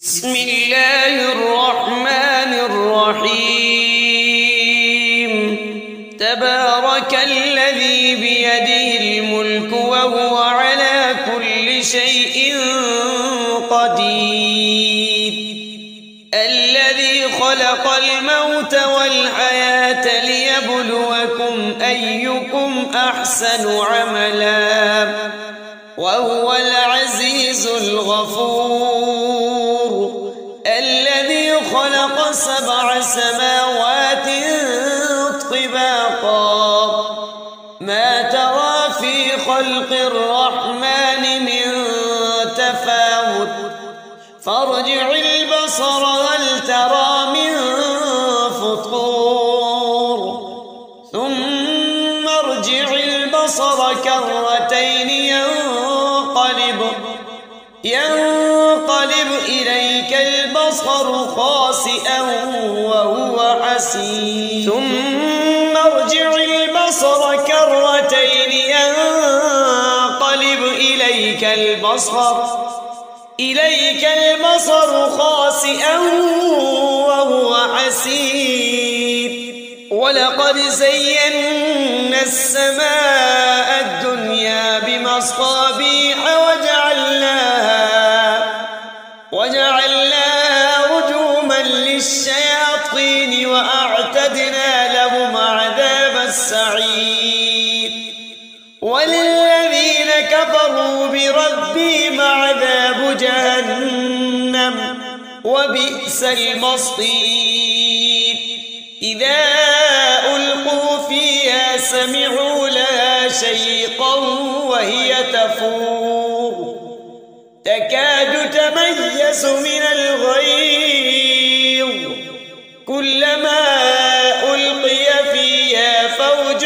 بسم الله الرحمن الرحيم. تبارك الذي بيده الملك وهو على كل شيء قدير. الذي خلق الموت والحياة ليبلوكم أيكم أحسن عملا وهو العزيز الغفور. الذي خلق 7 سماوات طباقا ما ترى في خلق الرحمن من تفاوت فارجع البصر هل ترى من فطور ثم ارجع البصر كرتين ينقلب إليك البصر خاسئا وهو حسير ثم ارجع البصر كرتين ينقلب إليك البصر خاسئا وهو حسير. ولقد زينا السماء الدنيا بمصابيح وجعلناها رجوما للشياطين وأعتدنا لهم عذاب السعير. وللذين كفروا بربهم عذاب جهنم وبئس المصير. إذا ألقوا فيها سمعوا لها شيقا وهي تفور تكاد تميز من الغيظ كلما ألقي فيها فوج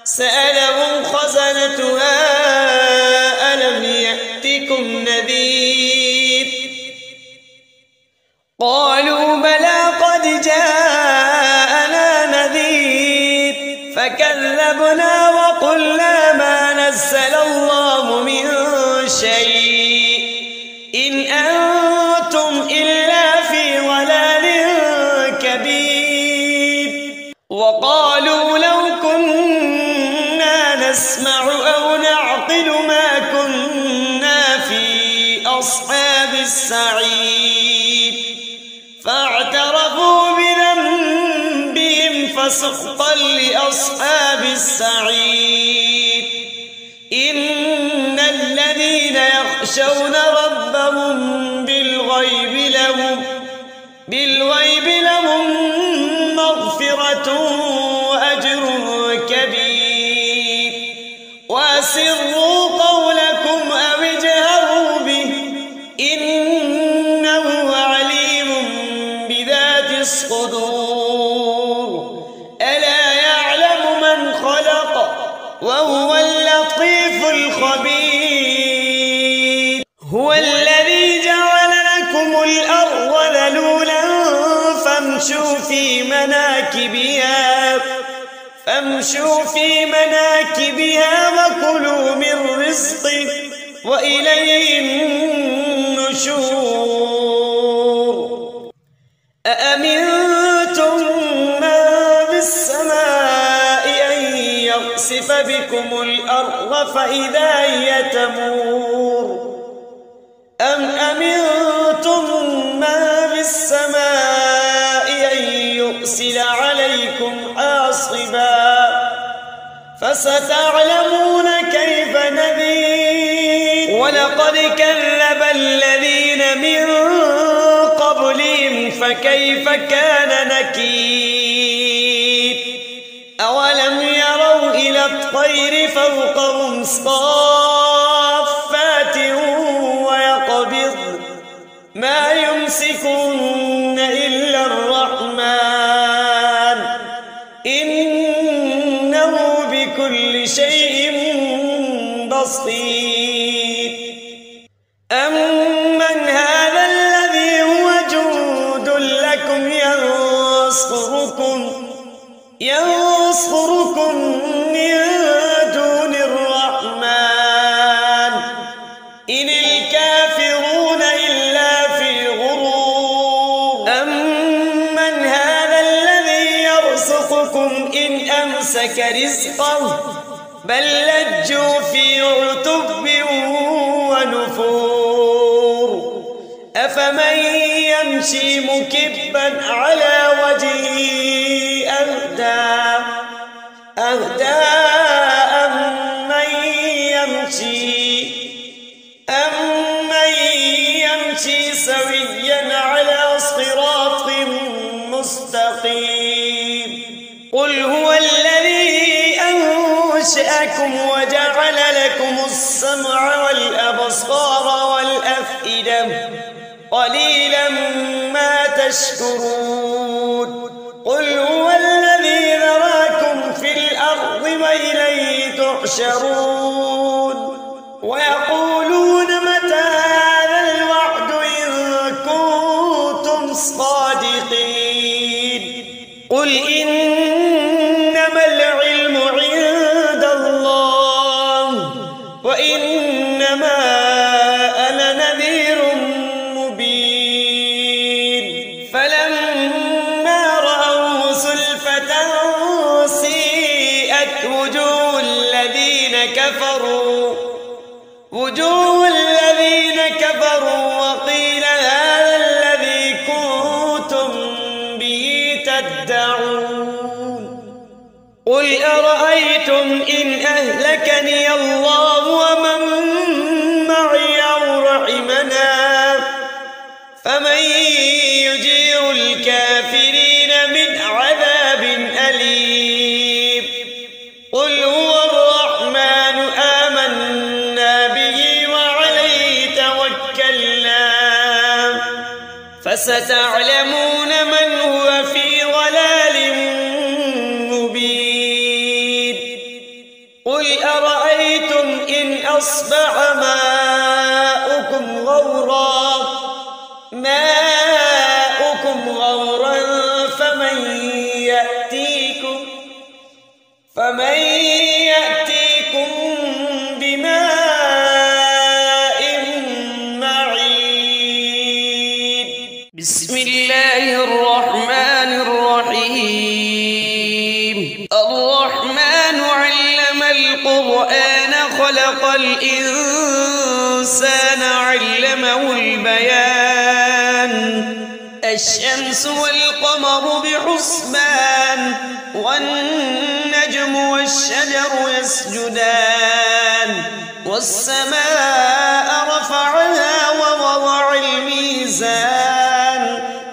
سألهم خزنتها ألم يأتكم نذير قالوا بلى قد جاءنا نذير فكذبنا وقلنا ما نزل الله من شيء إن أنتم إلا في ضلال كبير. وقالوا لو كنا نسمع أو نعقل ما كنا في أصحاب السعير فاعترفوا بذنبهم فسحقا لأصحاب السعير. إن الذين يخشون ربهم بالغيب لهم مغفرة وأجر كبير. وأسروا قولكم أو اجهروا به إنه عليم بذات الصدور. ألا يعلم من خلق وهو اللطيف الخبير. هو الذي جعل لكم الأرض ذلولا فامشوا في مناكبها وكلوا من رزقه وإليه النشور. أأمنتم من في السماء أن يخسف بكم الأرض فإذا هي تمور أم أمنتم من في السماء أن يرسل عليكم حاصبا فستعلمون كيف نذير. ولقد كذب الذين من قبلهم فكيف كان نكير. أولم يروا إلى الطير فوقهم صافات ويقبضن ما يمسكن إلا الرحمن إنه بكل شيء بصير. أمن هذا الذي هو جند لكم ينصركم من دون الرحمن لك رزقه بل لجوا في عتب ونفور أفمن يمشي مكبا على وجهه أهدى أمن يمشي سويا على صراط مستقيم قل هو الذي أنشأكم وجعل لكم السمع والأبصار والأفئدة قليلا ما تشكرون قل هو الذي ذراكم في الأرض وإليه تحشرون ويقولون متى هذا الوعد إن كنتم صادقين قل إنما العلم عند الله وإنما أنا نذير مبين فلما رأوه زلفة سيئت وجوه الذين كفروا وقيل هذا الذي كنتم به تدعون قل أرأيتم إن أهلكني الله ومن معي أو رحمنا فمن يجير الكافرين من عذاب أليم قل هو الرحمن آمنا به وعليه توكلنا فستعلمون من هو في ضلال مبين قل أرأيتم إن أصبح ماؤكم غورا فمن يأتيكم بماء معين بسم الله الرحمن الرحيم الرحمن علم القرآن خلق الإنسان علمه البيان الشمس والقمر بحسبان والنجم والشجر يسجدان والسماء رفعها ووضع الميزان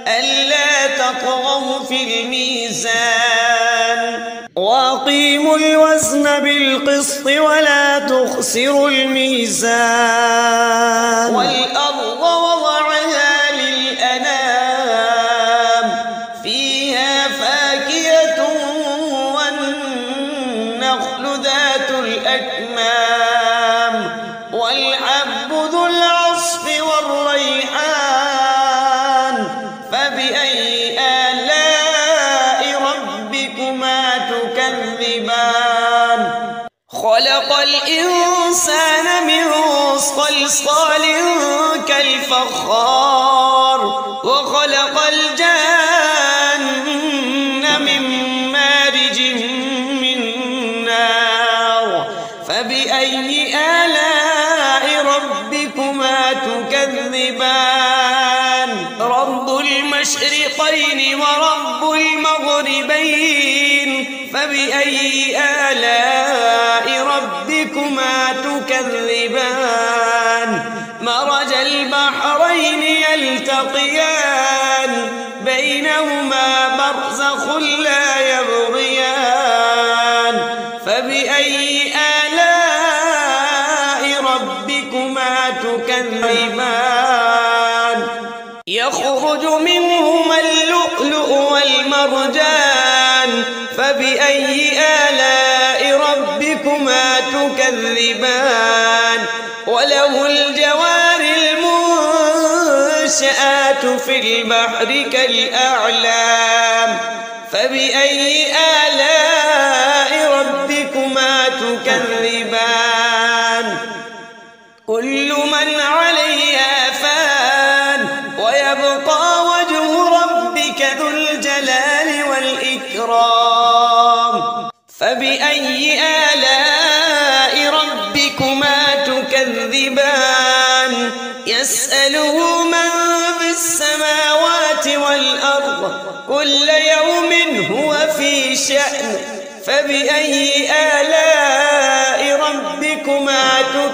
ألا تطغوا في الميزان وأقيموا الوزن بالقسط ولا تخسروا الميزان والأرض وضعها للأنام فيها فاكهة والنخل ذات الأكمام والحب ذو العصف والريحان فبأي آلاء ربكما تكذبان خلق الإنسان من صلصال كالفخار وخلق الجان من مارج من نار فبأي آلاء ربكما تكذبان رب المشرقين ورب المغربين فبأي آلاء ربكما تكذبان مرج البحرين يلتقيان بينهما برزخ لا يبغيان فبأي آلاء ربكما تكذبان يخرج منهما اللؤلؤ والمرجان فبأي آلاء ربكما تكذبان وله الجوار المنشآت في البحر كالأعلام فبأي آلاء ربكما تكذبان كل من عليها فان ويبقى وجه ربك ذو الجلال والإكرام فبأي تكذبان يسأله من في السماوات والأرض كل يوم هو في شأن فبأي آلاء ربكما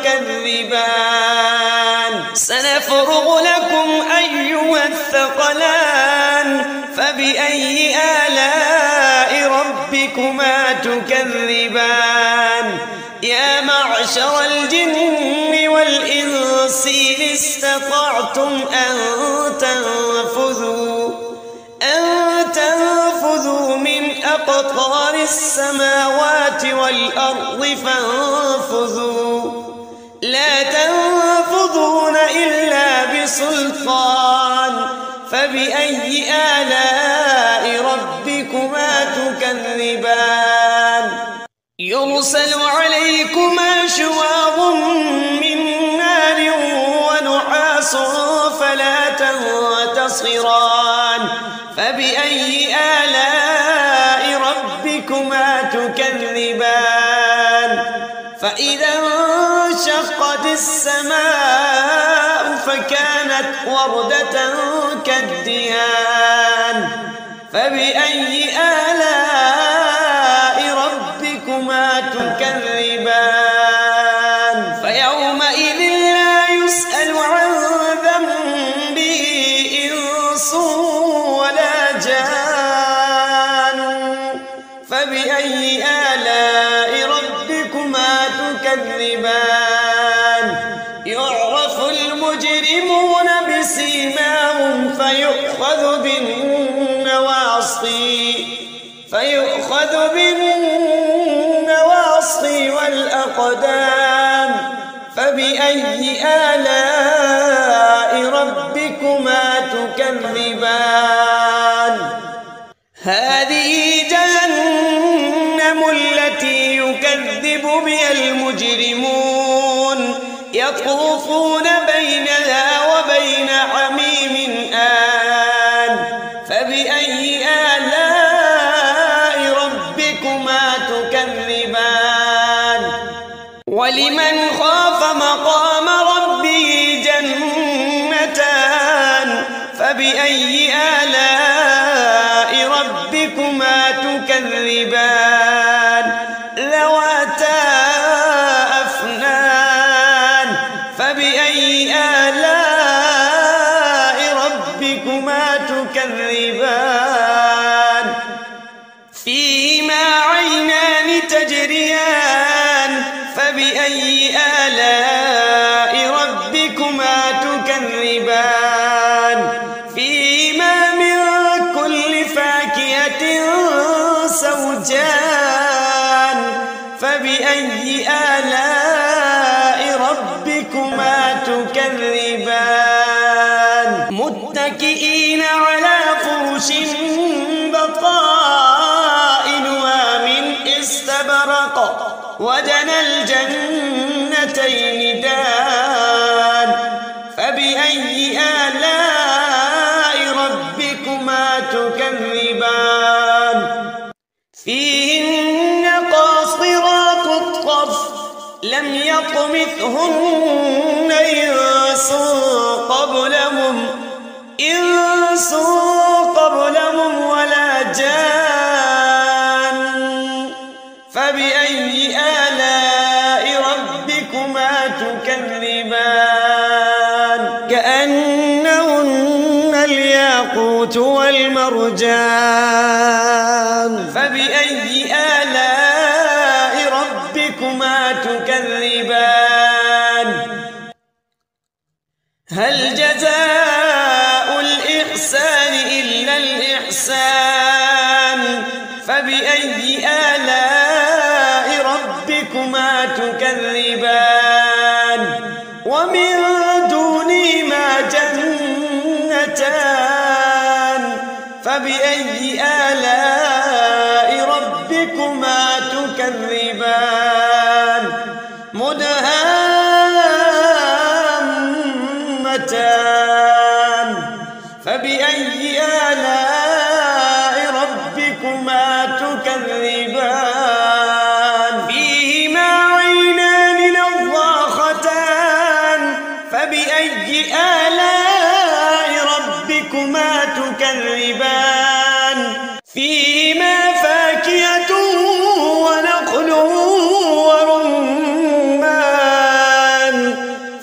تكذبان سنفرغ لكم أيها الثقلان فبأي آلاء ربكما تكذبان يا معشر الجن والإنس إن استطعتم أن تنفذوا من أقطار السماوات والأرض فانفذوا لا تنفذون إلا بسلطان فبأي آلاء ربكما تكذبان يرسل عليكما شواظ من نار ونحاس فلا تنتصران فبأي آلاء ربكما تكذبان فإذا انشقت السماء فكانت وردة كالدهان فبأي آلاء ربكما تكذبان فيومئذ لا يسأل عن ذنبه إنس ولا جان فبأي آلاء ربكما تكذبان يعرف المجرمون بسيماهم فيؤخذ بالنواصي والأقدام فبأي آلاء ربكما تكذبان هذه جهنم التي يكذب بها المجرمون يطوفون بينها وبين حميم آن فبأي آلاء ربكما تكذبان ولمن خاف مقام ربه جنتان فبأي آلاء ربكما تكذبان ذواتا أفنان فبأي آلاء ربكما تكذبان فيهما عينان تجريان فبأي آلاء ربكما تكذبان فيهما من كل فاكهة زوجان فبأي آلاء ربكما تكذبان متكئين على فرش بطائنها من استبرق وجنى الجنتين دان فبأي آلاء ربكما تكذبان فيهن قاصرات الطرف لم يطمثهن إنس قبلهم ولا جان فبأي آلاء ربكما تكذبان كأنهن الياقوت والمرجان فبأي آلاء ربكما تكذبان هل جزاء الإحسان إلا الإحسان فبأي آلاء ربكما تكذبان ومن دونهما جنتان فبأي آلاء ربكما تكذبان مدهامتان فبأي آلاء ربكما تكذبان فيهما عينان نضاختان آلاء ربكما تكذبان فيهما فاكهة ونخل ورمان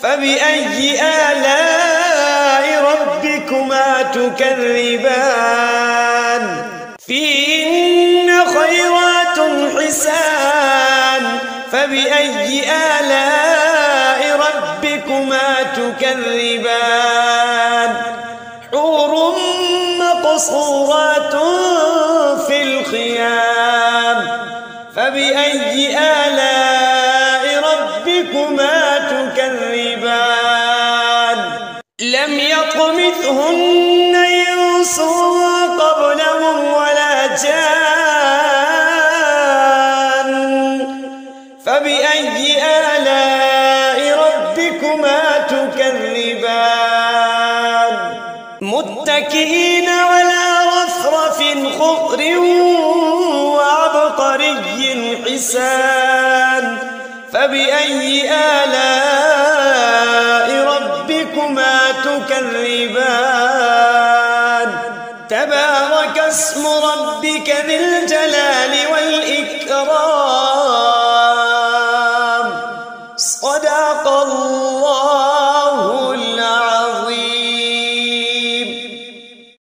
فبأي آلاء ربكما تكذبان فيهن خيرات حسان فبأي آلاء ربكما تكذبان حور مقصورات في الخيام فبأي آلاء ربكما تكذبان لم يطمثهن إنس قبلهم ولا جان فبأي آلاء ربكما تكذبان متكئين على رفرف خضر وعبقري حسان فبأي آلاء ربكما تكذبان تبارك اسم ربك ذي الجلال